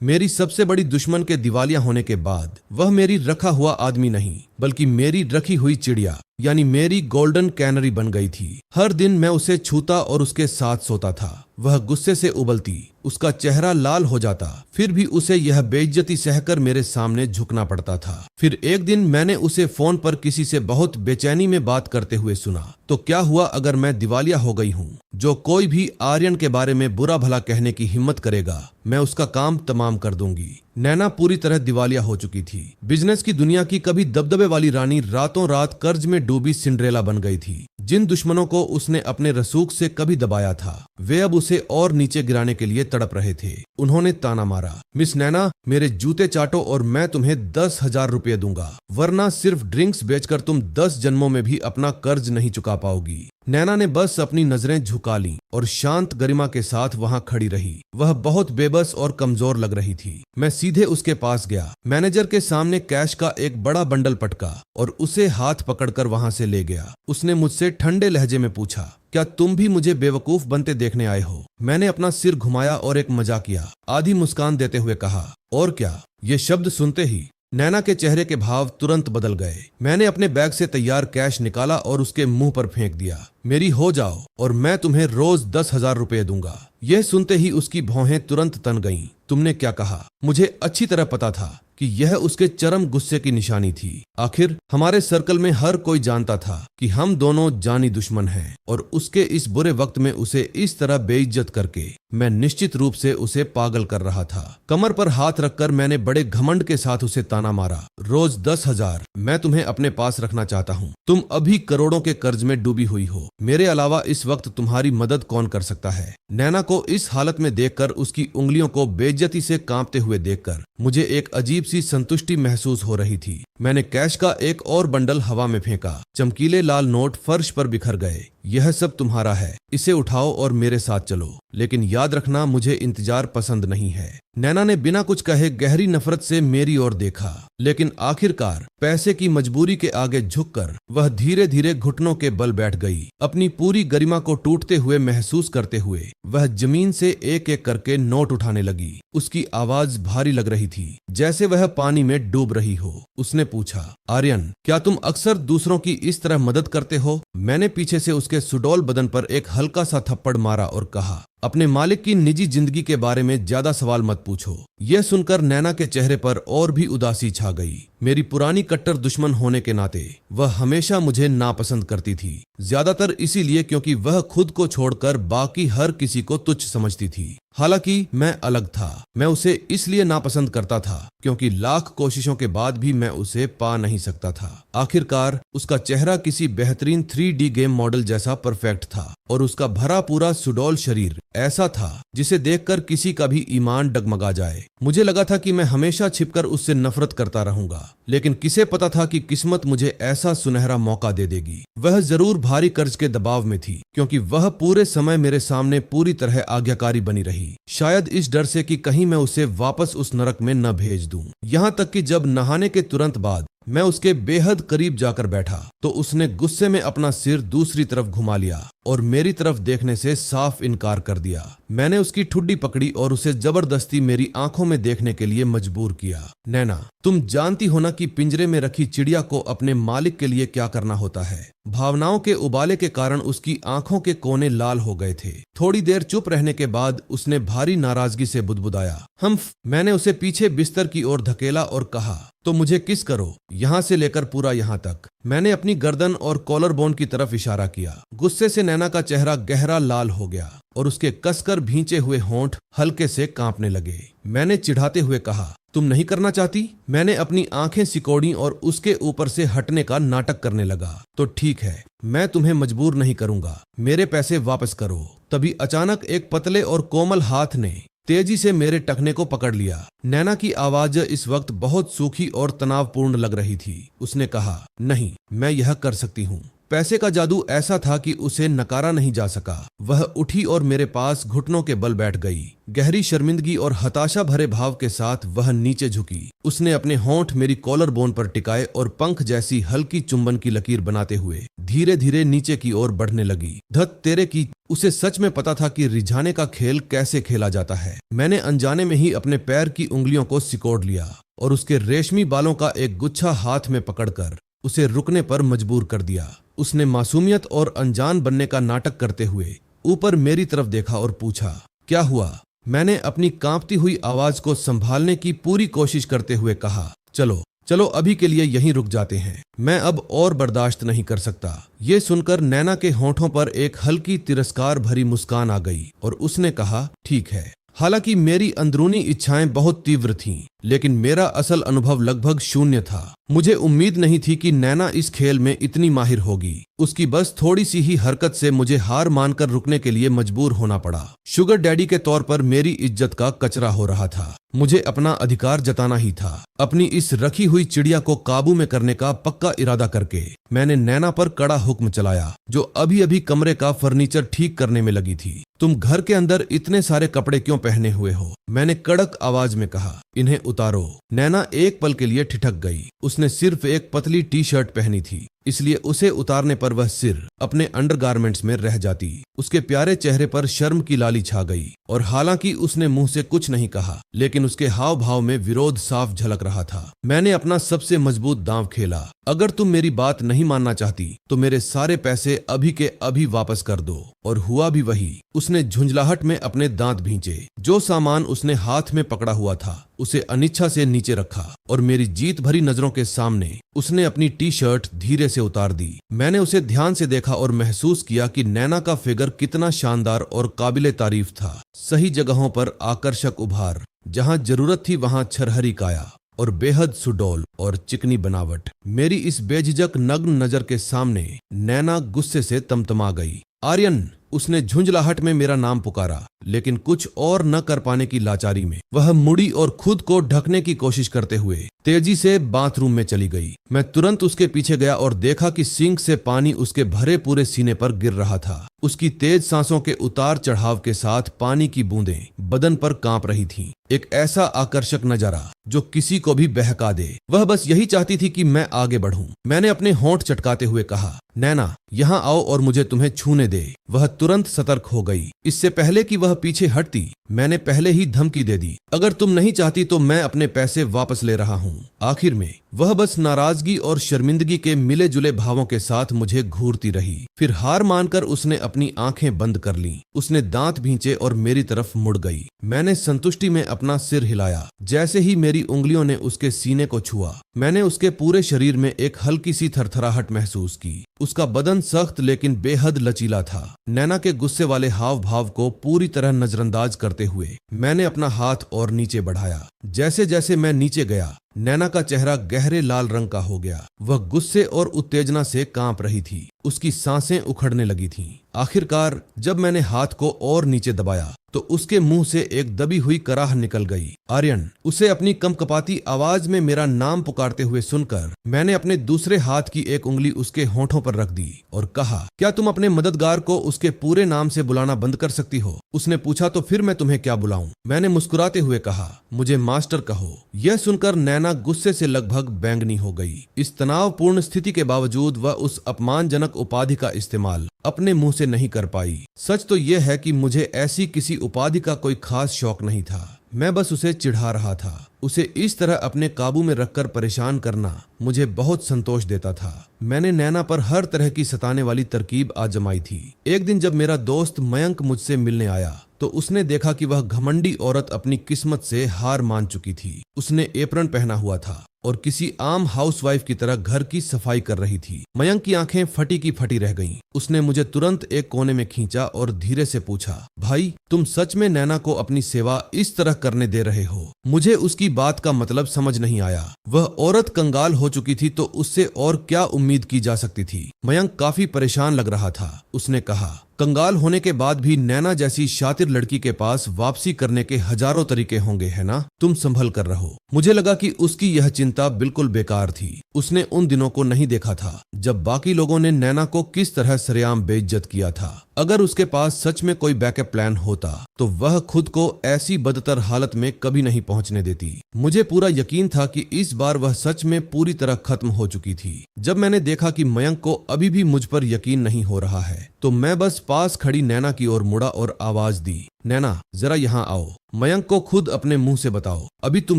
मेरी सबसे बड़ी दुश्मन के दिवालिया होने के बाद वह मेरी रखा हुआ आदमी नहीं बल्कि मेरी रखी हुई चिड़िया यानी मेरी गोल्डन कैनरी बन गई थी। हर दिन मैं उसे छूता और उसके साथ सोता था। वह गुस्से से उबलती, उसका चेहरा लाल हो जाता, फिर भी उसे यह बेइज्जती सहकर मेरे सामने झुकना पड़ता था। फिर एक दिन मैंने उसे फोन पर किसी से बहुत बेचैनी में बात करते हुए सुना। तो क्या हुआ अगर मैं दिवालिया हो गई हूँ? जो कोई भी आर्यन के बारे में बुरा भला कहने की हिम्मत करेगा, मैं उसका काम तमाम कर दूंगी। नैना पूरी तरह दिवालिया हो चुकी थी। बिजनेस की दुनिया की कभी दबदबे वाली रानी रातों रात कर्ज में डूबी सिंड्रेला बन गई थी। जिन दुश्मनों को उसने अपने रसूख से कभी दबाया था, वे अब उसे और नीचे गिराने के लिए तड़प रहे थे। उन्होंने ताना मारा, मिस नैना, मेरे जूते चाटो और मैं तुम्हें 10,000 रुपये दूंगा, वरना सिर्फ ड्रिंक्स बेचकर तुम 10 जन्मों में भी अपना कर्ज नहीं चुका पाओगी। नैना ने बस अपनी नजरें झुका लीं और शांत गरिमा के साथ वहां खड़ी रही। वह बहुत बेबस और कमजोर लग रही थी। मैं सीधे उसके पास गया, मैनेजर के सामने कैश का एक बड़ा बंडल पटका और उसे हाथ पकड़कर वहां से ले गया। उसने मुझसे ठंडे लहजे में पूछा, क्या तुम भी मुझे बेवकूफ बनते देखने आए हो? मैंने अपना सिर घुमाया और एक मजाकिया आधी मुस्कान देते हुए कहा, और क्या? ये शब्द सुनते ही नैना के चेहरे के भाव तुरंत बदल गए। मैंने अपने बैग से तैयार कैश निकाला और उसके मुंह पर फेंक दिया। मेरी हो जाओ और मैं तुम्हें रोज 10,000 रुपये दूंगा। यह सुनते ही उसकी भौहें तुरंत तन गईं। तुमने क्या कहा? मुझे अच्छी तरह पता था कि यह उसके चरम गुस्से की निशानी थी। आखिर हमारे सर्कल में हर कोई जानता था कि हम दोनों जानी दुश्मन हैं और उसके इस बुरे वक्त में उसे इस तरह बेइज्जत करके मैं निश्चित रूप से उसे पागल कर रहा था। कमर पर हाथ रखकर मैंने बड़े घमंड के साथ उसे ताना मारा, रोज 10,000 मैं तुम्हें अपने पास रखना चाहता हूँ। तुम अभी करोड़ों के कर्ज में डूबी हुई हो। मेरे अलावा इस वक्त तुम्हारी मदद कौन कर सकता है? नैना को इस हालत में देखकर, उसकी उंगलियों को बेइज्जती से कांपते हुए देखकर मुझे एक अजीब सी संतुष्टि महसूस हो रही थी। मैंने कैश का एक और बंडल हवा में फेंका। चमकीले लाल नोट फर्श पर बिखर गए। यह सब तुम्हारा है, इसे उठाओ और मेरे साथ चलो, लेकिन याद रखना मुझे इंतजार पसंद नहीं है। नैना ने बिना कुछ कहे गहरी नफरत से मेरी ओर देखा, लेकिन आखिरकार पैसे की मजबूरी के आगे झुककर वह धीरे धीरे घुटनों के बल बैठ गई। अपनी पूरी गरिमा को टूटते हुए महसूस करते हुए वह जमीन से एक एक करके नोट उठाने लगी। उसकी आवाज भारी लग रही थी, जैसे वह पानी में डूब रही हो। उसने पूछा, आर्यन, क्या तुम अक्सर दूसरों की इस तरह मदद करते हो? मैंने पीछे से उसके सुडौल बदन पर एक हल्का सा थप्पड़ मारा और कहा, अपने मालिक की निजी जिंदगी के बारे में ज्यादा सवाल मत पूछो। यह सुनकर नैना के चेहरे पर और भी उदासी छा गई। मेरी पुरानी कट्टर दुश्मन होने के नाते वह हमेशा मुझे नापसंद करती थी, ज्यादातर इसीलिए क्योंकि वह खुद को छोड़कर बाकी हर किसी को तुच्छ समझती थी। हालांकि मैं अलग था। मैं उसे इसलिए नापसंद करता था क्योंकि लाख कोशिशों के बाद भी मैं उसे पा नहीं सकता था। आखिरकार उसका चेहरा किसी बेहतरीन 3D गेम मॉडल जैसा परफेक्ट था और उसका भरा पूरा सुडौल शरीर ऐसा था जिसे देखकर किसी का भी ईमान डगमगा जाए। मुझे लगा था कि मैं हमेशा छिपकर उससे नफरत करता रहूंगा, लेकिन किसे पता था कि किस्मत मुझे ऐसा सुनहरा मौका दे देगी। वह जरूर भारी कर्ज के दबाव में थी क्योंकि वह पूरे समय मेरे सामने पूरी तरह आज्ञाकारी बनी रही, शायद इस डर से कि कहीं मैं उसे वापस उस नरक में न भेज दूं। यहाँ तक कि जब नहाने के तुरंत बाद मैं उसके बेहद करीब जाकर बैठा तो उसने गुस्से में अपना सिर दूसरी तरफ घुमा लिया और मेरी तरफ देखने से साफ इनकार कर दिया। मैंने उसकी ठुड्डी पकड़ी और उसे जबरदस्ती मेरी आंखों में देखने के लिए मजबूर किया। नैना, तुम जानती हो ना कि पिंजरे में रखी चिड़िया को अपने मालिक के लिए क्या करना होता है। भावनाओं के उबाले के कारण उसकी आंखों के कोने लाल हो गए थे। थोड़ी देर चुप रहने के बाद उसने भारी नाराजगी से बुदबुदाया, हम्फ। मैंने उसे पीछे बिस्तर की ओर धकेला और कहा, तो मुझे किस करो, यहाँ से लेकर पूरा यहाँ तक। मैंने अपनी गर्दन और कॉलर बोन की तरफ इशारा किया। गुस्से से नैना का चेहरा गहरा लाल हो गया और उसके कसकर भींचे हुए होंठ हल्के से कांपने लगे। मैंने चिढ़ाते हुए कहा, तुम नहीं करना चाहती? मैंने अपनी आंखें सिकोड़ी और उसके ऊपर से हटने का नाटक करने लगा। तो ठीक है, मैं तुम्हें मजबूर नहीं करूंगा, मेरे पैसे वापस करो। तभी अचानक एक पतले और कोमल हाथ ने तेजी से मेरे टखने को पकड़ लिया। नैना की आवाज इस वक्त बहुत सूखी और तनावपूर्ण लग रही थी। उसने कहा, नहीं, मैं यह कर सकती हूँ। पैसे का जादू ऐसा था कि उसे नकारा नहीं जा सका। वह उठी और मेरे पास घुटनों के बल बैठ गई। गहरी शर्मिंदगी और हताशा भरे भाव के साथ वह नीचे झुकी। उसने अपने होंठ मेरी कॉलर बोन पर टिकाए और पंख जैसी हल्की चुंबन की लकीर बनाते हुए धीरे धीरे नीचे की ओर बढ़ने लगी। धत तेरे की, उसे सच में पता था कि रिझाने का खेल कैसे खेला जाता है। मैंने अनजाने में ही अपने पैर की उंगलियों को सिकोड़ लिया और उसके रेशमी बालों का एक गुच्छा हाथ में पकड़कर उसे रुकने पर मजबूर कर दिया। उसने मासूमियत और अनजान बनने का नाटक करते हुए ऊपर मेरी तरफ देखा और पूछा, क्या हुआ? मैंने अपनी कांपती हुई आवाज को संभालने की पूरी कोशिश करते हुए कहा, चलो चलो अभी के लिए यहीं रुक जाते हैं, मैं अब और बर्दाश्त नहीं कर सकता। ये सुनकर नैना के होंठों पर एक हल्की तिरस्कार भरी मुस्कान आ गई और उसने कहा, ठीक है। हालांकि मेरी अंदरूनी इच्छाएं बहुत तीव्र थीं, लेकिन मेरा असल अनुभव लगभग शून्य था। मुझे उम्मीद नहीं थी कि नैना इस खेल में इतनी माहिर होगी। उसकी बस थोड़ी सी ही हरकत से मुझे हार मानकर रुकने के लिए मजबूर होना पड़ा। शुगर डैडी के तौर पर मेरी इज्जत का कचरा हो रहा था। मुझे अपना अधिकार जताना ही था। अपनी इस रखी हुई चिड़िया को काबू में करने का पक्का इरादा करके मैंने नैना पर कड़ा हुक्म चलाया, जो अभी अभी कमरे का फर्नीचर ठीक करने में लगी थी। तुम घर के अंदर इतने सारे कपड़े क्यों पहने हुए हो? मैंने कड़क आवाज में कहा, इन्हें उतारो। नैना एक पल के लिए ठिठक गई। उसने सिर्फ एक पतली टी शर्ट पहनी थी, इसलिए उसे उतारने पर वह सिर अपने अंडरगारमेंट्स में रह जाती। उसके प्यारे चेहरे पर शर्म की लाली छा गई और हालांकि उसने मुंह से कुछ नहीं कहा, लेकिन उसके हाव भाव में विरोध साफ झलक रहा था। मैंने अपना सबसे मजबूत दांव खेला। अगर तुम मेरी बात नहीं मानना चाहती तो मेरे सारे पैसे अभी के अभी वापस कर दो। और हुआ भी वही। उसने झुंझलाहट में अपने दांत भींचे। जो सामान उसने हाथ में पकड़ा हुआ था उसे अनिच्छा से नीचे रखा और मेरी जीत भरी नजरों के सामने उसने अपनी टी शर्ट धीरे से उतार दी। मैंने उसे ध्यान से देखा और महसूस किया कि नैना का फिगर कितना शानदार और काबिले तारीफ था। सही जगहों पर आकर्षक उभार, जहां जरूरत थी वहां छरहरी काया और बेहद सुडौल और चिकनी बनावट। मेरी इस बेझिझक नग्न नजर के सामने नैना गुस्से से तमतमा गई। आर्यन, उसने झुंझलाहट में मेरा नाम पुकारा, लेकिन कुछ और न कर पाने की लाचारी में वह मुड़ी और खुद को ढकने की कोशिश करते हुए तेजी से बाथरूम में चली गई। मैं तुरंत उसके पीछे गया और देखा कि सिंक से पानी उसके भरे पूरे सीने पर गिर रहा था। उसकी तेज सांसों के उतार चढ़ाव के साथ पानी की बूंदें बदन पर कांप रही थीं। एक ऐसा आकर्षक नजारा जो किसी को भी बहका दे। वह बस यही चाहती थी कि मैं आगे बढ़ूं। मैंने अपने होंठ चटकाते हुए कहा, नैना, यहाँ आओ और मुझे तुम्हें छूने दे। वह तुरंत सतर्क हो गई। इससे पहले कि वह पीछे हटती मैंने पहले ही धमकी दे दी, अगर तुम नहीं चाहती तो मैं अपने पैसे वापस ले रहा हूँ। आखिर में वह बस नाराजगी और शर्मिंदगी के मिले जुले भावों के साथ मुझे घूरती रही। फिर हार मानकर उसने अपनी आंखें बंद कर लीं। उसने दांत भींचे और मेरी तरफ मुड़ गई। मैंने संतुष्टि में अपना सिर हिलाया। जैसे ही मेरी उंगलियों ने उसके सीने को छुआ, मैंने उसके पूरे शरीर में एक हल्की सी थरथराहट महसूस की। उसका बदन सख्त लेकिन बेहद लचीला था। नैना के गुस्से वाले हाव भाव को पूरी तरह नजरअंदाज करते हुए मैंने अपना हाथ और नीचे बढ़ाया। जैसे जैसे मैं नीचे गया, नैना का चेहरा गहरे लाल रंग का हो गया। वह गुस्से और उत्तेजना से कांप रही थी। उसकी सांसें उखड़ने लगी थीं। आखिरकार जब मैंने हाथ को और नीचे दबाया तो उसके मुंह से एक दबी हुई कराह निकल गई। आर्यन, उसे अपनी कमकपाती आवाज में मेरा नाम पुकारते हुए सुनकर मैंने अपने दूसरे हाथ की एक उंगली उसके होंठों पर रख दी और कहा, क्या तुम अपने मददगार को उसके पूरे नाम से बुलाना बंद कर सकती हो? उसने पूछा, तो फिर मैं तुम्हें क्या बुलाऊं? मैंने मुस्कुराते हुए कहा, मुझे मास्टर कहो। यह सुनकर नैना गुस्से से लगभग बैंगनी हो गई। इस तनावपूर्ण स्थिति के बावजूद वह उस अपमानजनक उपाधि का इस्तेमाल अपने मुंह से नहीं कर पाई। सच तो यह है कि मुझे ऐसी किसी उपाधि का कोई खास शौक नहीं था। मैं बस उसे चिढ़ा रहा था। उसे इस तरह अपने काबू में रखकर परेशान करना मुझे बहुत संतोष देता था। मैंने नैना पर हर तरह की सताने वाली तरकीब आजमाई थी। एक दिन जब मेरा दोस्त मयंक मुझसे मिलने आया तो उसने देखा कि वह घमंडी औरत अपनी किस्मत से हार मान चुकी थी। उसने एप्रन पहना हुआ था और किसी आम हाउसवाइफ की तरह घर की सफाई कर रही थी। मयंक की आंखें फटी की फटी रह गईं। उसने मुझे तुरंत एक कोने में खींचा और धीरे से पूछा, भाई, तुम सच में नैना को अपनी सेवा इस तरह करने दे रहे हो? मुझे उसकी बात का मतलब समझ नहीं आया। वह औरत कंगाल हो चुकी थी तो उससे और क्या उम्मीद की जा सकती थी? मयंक काफी परेशान लग रहा था। उसने कहा, कंगाल होने के बाद भी नैना जैसी शातिर लड़की के पास वापसी करने के हजारों तरीके होंगे, है ना? तुम संभल कर रहो। मुझे लगा कि उसकी यह चिंता चिंता बिल्कुल बेकार थी। उसने उन दिनों को नहीं देखा था जब बाकी लोगों ने नैना को किस तरह सरेआम बेइज्जत किया था। अगर उसके पास सच में कोई बैकअप प्लान होता तो वह खुद को ऐसी बदतर हालत में कभी नहीं पहुंचने देती। मुझे पूरा यकीन था कि इस बार वह सच में पूरी तरह खत्म हो चुकी थी। जब मैंने देखा कि मयंक को अभी भी मुझ पर यकीन नहीं हो रहा है तो मैं बस पास खड़ी नैना की ओर मुड़ा और आवाज दी, नैना जरा यहाँ आओ। मयंक को खुद अपने मुंह से बताओ, अभी तुम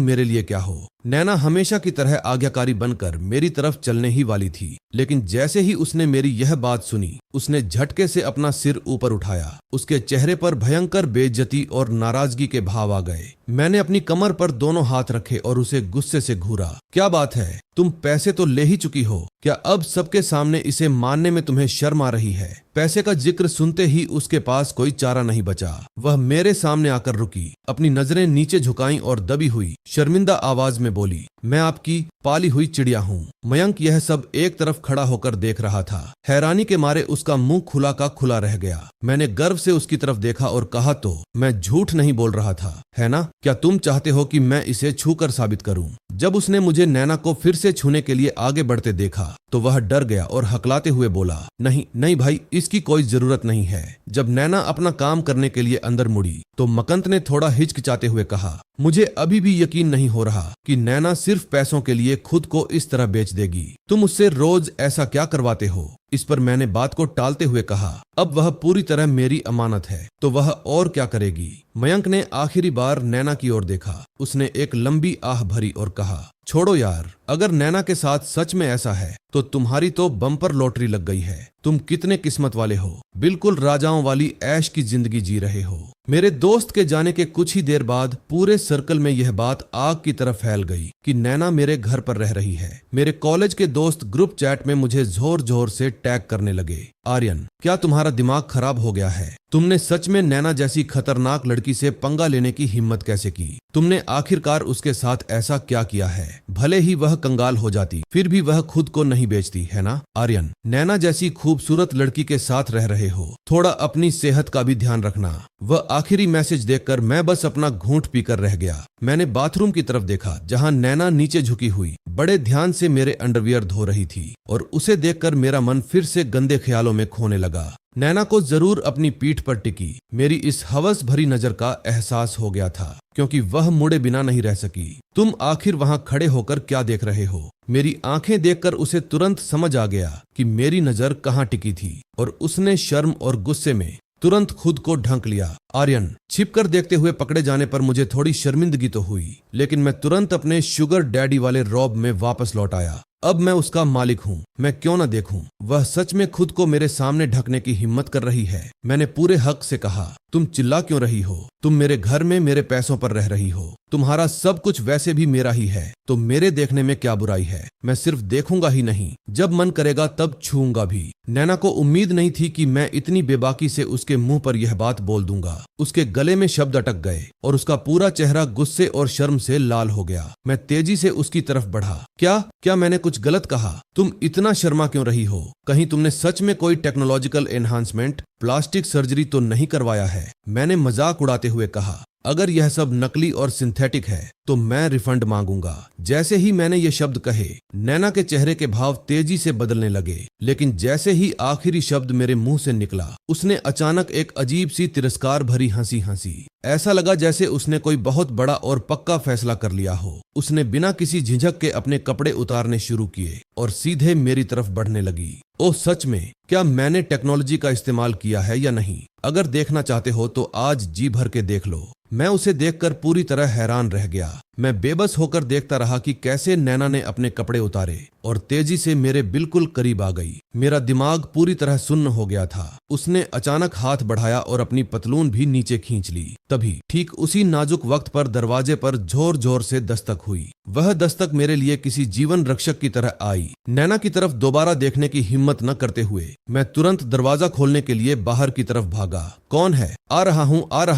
मेरे लिए क्या हो। नैना हमेशा की तरह आज्ञाकारी बनकर मेरी तरफ चलने ही वाली थी, लेकिन जैसे ही उसने मेरी यह बात सुनी उसने झटके से अपना सिर ऊपर उठाया। उसके चेहरे पर भयंकर बेइज्जती और नाराजगी के भाव आ गए। मैंने अपनी कमर पर दोनों हाथ रखे और उसे गुस्से से घूरा। क्या बात है, तुम पैसे तो ले ही चुकी हो, क्या अब सबके सामने इसे मानने में तुम्हें शर्म आ रही है? पैसे का जिक्र सुनते ही उसके पास कोई चारा नहीं बचा। वह मेरे सामने आकर रुकी, अपनी नजरें नीचे झुकाईं और दबी हुई शर्मिंदा आवाज में बोली, मैं आपकी पाली हुई चिड़िया हूँ। मयंक यह सब एक तरफ खड़ा होकर देख रहा था। हैरानी के मारे उसका मुंह खुला का खुला रह गया। मैंने गर्व से उसकी तरफ देखा और कहा, तो मैं झूठ नहीं बोल रहा था, है ना? क्या तुम चाहते हो कि मैं इसे छूकर साबित करूं? जब उसने मुझे नैना को फिर से छूने के लिए आगे बढ़ते देखा तो वह डर गया और हकलाते हुए बोला, नहीं नहीं भाई, इसकी कोई जरूरत नहीं है। जब नैना अपना काम करने के लिए अंदर मुड़ी तो मकंत ने थोड़ा हिचकिचाते हुए कहा, मुझे अभी भी यकीन नहीं हो रहा कि नैना सिर्फ पैसों के लिए खुद को इस तरह बेच देगी। तुम उससे रोज ऐसा क्या करवाते हो? इस पर मैंने बात को टालते हुए कहा, अब वह पूरी तरह मेरी अमानत है तो वह और क्या करेगी? मयंक ने आखिरी बार नैना की ओर देखा। उसने एक लंबी आह भरी और कहा, छोड़ो यार, अगर नैना के साथ सच में ऐसा है तो तुम्हारी तो बम्पर लॉटरी लग गई है। तुम कितने किस्मत वाले हो, बिल्कुल राजाओं वाली ऐश की जिंदगी जी रहे हो। मेरे दोस्त के जाने के कुछ ही देर बाद पूरे सर्कल में यह बात आग की तरह फैल गई कि नैना मेरे घर पर रह रही है। मेरे कॉलेज के दोस्त ग्रुप चैट में मुझे जोर जोर से टैग करने लगे, आर्यन क्या तुम्हारा दिमाग खराब हो गया है? तुमने सच में नैना जैसी खतरनाक लड़की से पंगा लेने की हिम्मत कैसे की? तुमने आखिरकार उसके साथ ऐसा क्या किया है? भले ही वह कंगाल हो जाती फिर भी वह खुद को नहीं बेचती, है ना? आर्यन, नैना जैसी खूबसूरत लड़की के साथ रह रहे हो, थोड़ा अपनी सेहत का भी ध्यान रखना। वह आखिरी मैसेज देखकर मैं बस अपना घूंट पीकर रह गया। मैंने बाथरूम की तरफ देखा जहां नैना नीचे झुकी हुई बड़े ध्यान से मेरे अंडरवियर धो रही थी और उसे देखकर मेरा मन फिर से गंदे ख्यालों में खोने लगा। नैना को जरूर अपनी पीठ पर टिकी मेरी इस हवस भरी नजर का एहसास हो गया था, क्योंकि वह मुड़े बिना नहीं रह सकी। तुम आखिर वहां खड़े होकर क्या देख रहे हो? मेरी आंखें देखकर उसे तुरंत समझ आ गया कि मेरी नजर कहाँ टिकी थी और उसने शर्म और गुस्से में तुरंत खुद को ढंक लिया। आर्यन, छिपकर देखते हुए पकड़े जाने पर मुझे थोड़ी शर्मिंदगी तो हुई, लेकिन मैं तुरंत अपने शुगर डैडी वाले रॉब में वापस लौट आया। अब मैं उसका मालिक हूँ, मैं क्यों न देखूं? वह सच में खुद को मेरे सामने ढकने की हिम्मत कर रही है। मैंने पूरे हक से कहा, तुम चिल्ला क्यों रही हो? तुम मेरे घर में मेरे पैसों पर रह रही हो, तुम्हारा सब कुछ वैसे भी मेरा ही है, तो मेरे देखने में क्या बुराई है? मैं सिर्फ देखूंगा ही नहीं, जब मन करेगा तब छूऊंगा भी। नैना को उम्मीद नहीं थी कि मैं इतनी बेबाकी से उसके मुंह पर यह बात बोल दूंगा। उसके गले में शब्द अटक गए और उसका पूरा चेहरा गुस्से और शर्म से लाल हो गया। मैं तेजी से उसकी तरफ बढ़ा। क्या मैंने कुछ गलत कहा? तुम इतना शर्मा क्यों रही हो? कहीं तुमने सच में कोई टेक्नोलॉजिकल एनहांसमेंट, प्लास्टिक सर्जरी तो नहीं करवाया है? मैंने मजाक उड़ाते हुए कहा, अगर यह सब नकली और सिंथेटिक है तो मैं रिफंड मांगूंगा। जैसे ही मैंने ये शब्द कहे नैना के चेहरे के भाव तेजी से बदलने लगे, लेकिन जैसे ही आखिरी शब्द मेरे मुंह से निकला उसने अचानक एक अजीब सी तिरस्कार भरी हंसी हंसी। ऐसा लगा जैसे उसने कोई बहुत बड़ा और पक्का फैसला कर लिया हो। उसने बिना किसी झिझक के अपने कपड़े उतारने शुरू किए और सीधे मेरी तरफ बढ़ने लगी। ओह सच में, क्या मैंने टेक्नोलॉजी का इस्तेमाल किया है या नहीं? अगर देखना चाहते हो तो आज जी भर के देख लो। मैं उसे देखकर पूरी तरह हैरान रह गया। मैं बेबस होकर देखता रहा कि कैसे नैना ने अपने कपड़े उतारे और तेजी से मेरे बिल्कुल करीब आ गई। मेरा दिमाग पूरी तरह सुन्न हो गया था। उसने अचानक हाथ बढ़ाया और अपनी पतलून भी नीचे खींच ली। तभी ठीक उसी नाजुक वक्त पर दरवाजे पर जोर जोर से दस्तक हुई। वह दस्तक मेरे लिए किसी जीवन रक्षक की तरह आई। नैना की तरफ दोबारा देखने की हिम्मत न करते हुए मैं तुरंत दरवाजा खोलने के लिए बाहर की तरफ भागा। कौन है? आ रहा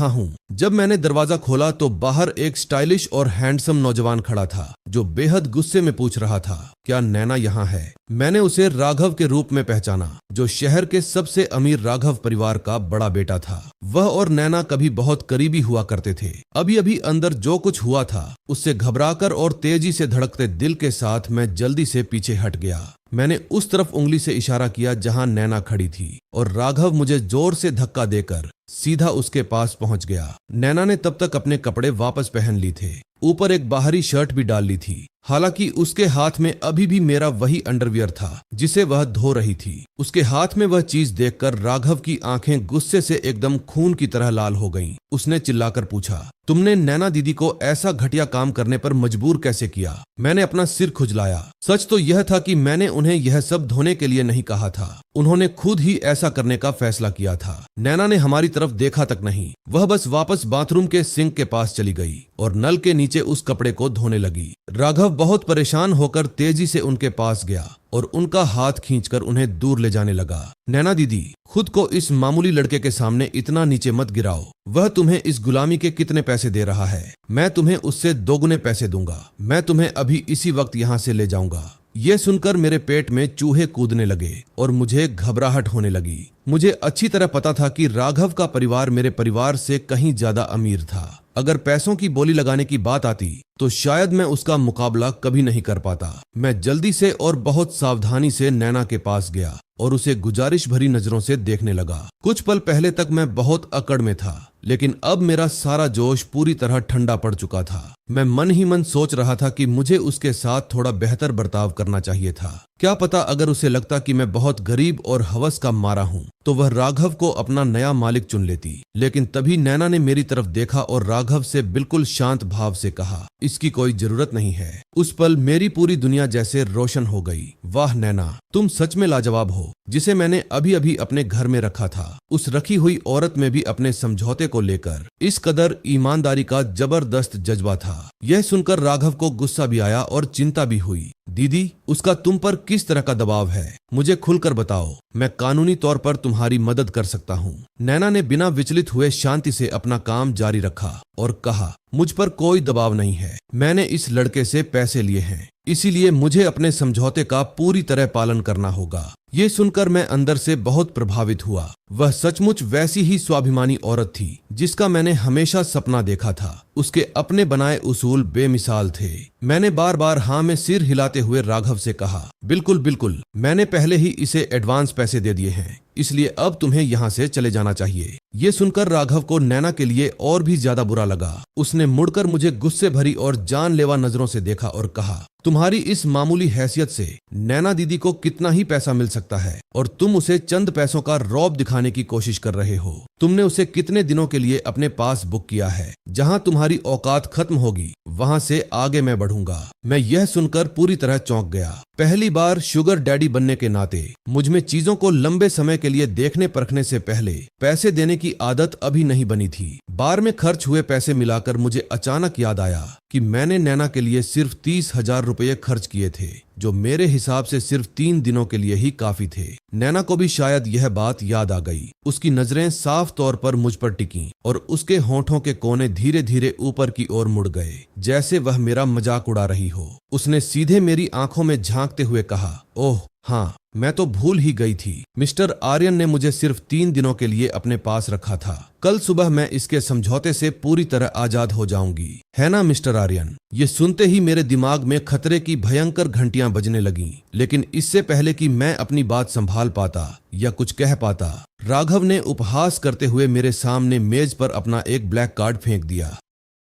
हूँ। जब मैंने दरवाजा खोला तो बाहर एक स्टाइलिश और हैंडसम नौजवान खड़ा था जो बेहद गुस्से में पूछ रहा था, क्या नैना यहाँ है? मैंने उसे राघव के रूप में पहचाना, जो शहर के सबसे अमीर राघव परिवार का बड़ा बेटा था। वह और नैना कभी बहुत करीबी हुआ करते थे। अभी अभी अंदर जो कुछ हुआ था उससे घबराकर और तेजी से धड़कते दिल के साथ मैं जल्दी से पीछे हट गया। मैंने उस तरफ उंगली से इशारा किया जहां नैना खड़ी थी और राघव मुझे जोर से धक्का देकर सीधा उसके पास पहुंच गया। नैना ने तब तक अपने कपड़े वापस पहन ली थे, ऊपर एक बाहरी शर्ट भी डाल ली थी। हालांकि उसके हाथ में अभी भी मेरा वही अंडरवियर था जिसे वह धो रही थी। उसके हाथ में वह चीज देखकर राघव की आंखें गुस्से से एकदम खून की तरह लाल हो गईं। उसने चिल्लाकर पूछा, तुमने नैना दीदी को ऐसा घटिया काम करने पर मजबूर कैसे किया? मैंने अपना सिर खुजलाया। सच तो यह था कि मैंने उन्हें यह सब धोने के लिए नहीं कहा था, उन्होंने खुद ही ऐसा करने का फैसला किया था। नैना ने हमारी तरफ देखा तक नहीं, वह बस वापस बाथरूम के सिंक के पास चली गई और नल के नीचे उस कपड़े को धोने लगी। राघव बहुत परेशान होकर तेजी से उनके पास गया और उनका हाथ खींचकर उन्हें दूर ले जाने लगा। नैना दीदी, खुद को इस मामूली लड़के के सामने इतना नीचे मत गिराओ। वह तुम्हें इस गुलामी के कितने पैसे दे रहा है? मैं तुम्हें उससे दोगुने पैसे दूंगा। मैं तुम्हें अभी इसी वक्त यहाँ से ले जाऊंगा। यह सुनकर मेरे पेट में चूहे कूदने लगे और मुझे घबराहट होने लगी। मुझे अच्छी तरह पता था कि राघव का परिवार मेरे परिवार से कहीं ज्यादा अमीर था। अगर पैसों की बोली लगाने की बात आती तो शायद मैं उसका मुकाबला कभी नहीं कर पाता। मैं जल्दी से और बहुत सावधानी से नैना के पास गया और उसे गुजारिश भरी नजरों से देखने लगा। कुछ पल पहले तक मैं बहुत अकड़ में था, लेकिन अब मेरा सारा जोश पूरी तरह ठंडा पड़ चुका था। मैं मन ही मन सोच रहा था कि मुझे उसके साथ थोड़ा बेहतर बर्ताव करना चाहिए था। क्या पता अगर उसे लगता कि मैं बहुत गरीब और हवस का मारा हूँ तो वह राघव को अपना नया मालिक चुन लेती। लेकिन तभी नैना ने मेरी तरफ देखा और राघव से बिल्कुल शांत भाव से कहा, इसकी कोई जरूरत नहीं है। उस पल मेरी पूरी दुनिया जैसे रोशन हो गई। वाह नैना, तुम सच में लाजवाब हो। जिसे मैंने अभी अभी अपने घर में रखा था, उस रखी हुई औरत में भी अपने समझौते को लेकर इस कदर ईमानदारी का जबरदस्त जज्बा था। यह सुनकर राघव को गुस्सा भी आया और चिंता भी हुई। दीदी, उसका तुम पर किस तरह का दबाव है? मुझे खुलकर बताओ, मैं कानूनी तौर पर तुम्हारी मदद कर सकता हूँ। नैना ने बिना विचलित हुए शांति से अपना काम जारी रखा और कहा, मुझ पर कोई दबाव नहीं है। मैंने इस लड़के से पैसे लिए हैं, इसीलिए मुझे अपने समझौते का पूरी तरह पालन करना होगा। ये सुनकर मैं अंदर से बहुत प्रभावित हुआ। वह सचमुच वैसी ही स्वाभिमानी औरत थी जिसका मैंने हमेशा सपना देखा था। उसके अपने बनाए उसूल बेमिसाल थे। मैंने बार बार हाँ में सिर हिलाते हुए राघव से कहा, बिल्कुल बिल्कुल, मैंने पहले ही इसे एडवांस पैसे दे दिए हैं, इसलिए अब तुम्हें यहाँ से चले जाना चाहिए। ये सुनकर राघव को नैना के लिए और भी ज्यादा बुरा लगा। उसने मुड़कर मुझे गुस्से भरी और जानलेवा नजरों से देखा और कहा, तुम्हारी इस मामूली हैसियत से नैना दीदी को कितना ही पैसा मिल सकता है और तुम उसे चंद पैसों का रौब दिखाने की कोशिश कर रहे हो। तुमने उसे कितने दिनों के लिए अपने पास बुक किया है? जहां तुम्हारी औकात खत्म होगी वहां से आगे मैं बढ़ूंगा। मैं यह सुनकर पूरी तरह चौंक गया। पहली बार शुगर डैडी बनने के नाते मुझ में चीजों को लंबे समय के लिए देखने परखने से पहले पैसे देने की आदत अभी नहीं बनी थी। बार में खर्च हुए पैसे मिलाकर मुझे अचानक याद आया कि मैंने नैना के लिए सिर्फ 30,000 रुपये खर्च किए थे, जो मेरे हिसाब से सिर्फ 3 दिनों के लिए ही काफी थे। नैना को भी शायद यह बात याद आ गई। उसकी नजरें साफ तौर पर मुझ पर टिकीं और उसके होठों के कोने धीरे धीरे ऊपर की ओर मुड़ गए, जैसे वह मेरा मजाक उड़ा रही हो। उसने सीधे मेरी आंखों में झांकते हुए कहा, ओह हाँ, मैं तो भूल ही गई थी। मिस्टर आर्यन ने मुझे सिर्फ 3 दिनों के लिए अपने पास रखा था। कल सुबह मैं इसके समझौते से पूरी तरह आजाद हो जाऊंगी, है ना मिस्टर आर्यन? ये सुनते ही मेरे दिमाग में खतरे की भयंकर घंटियां बजने लगीं। लेकिन इससे पहले कि मैं अपनी बात संभाल पाता या कुछ कह पाता, राघव ने उपहास करते हुए मेरे सामने मेज पर अपना एक ब्लैक कार्ड फेंक दिया।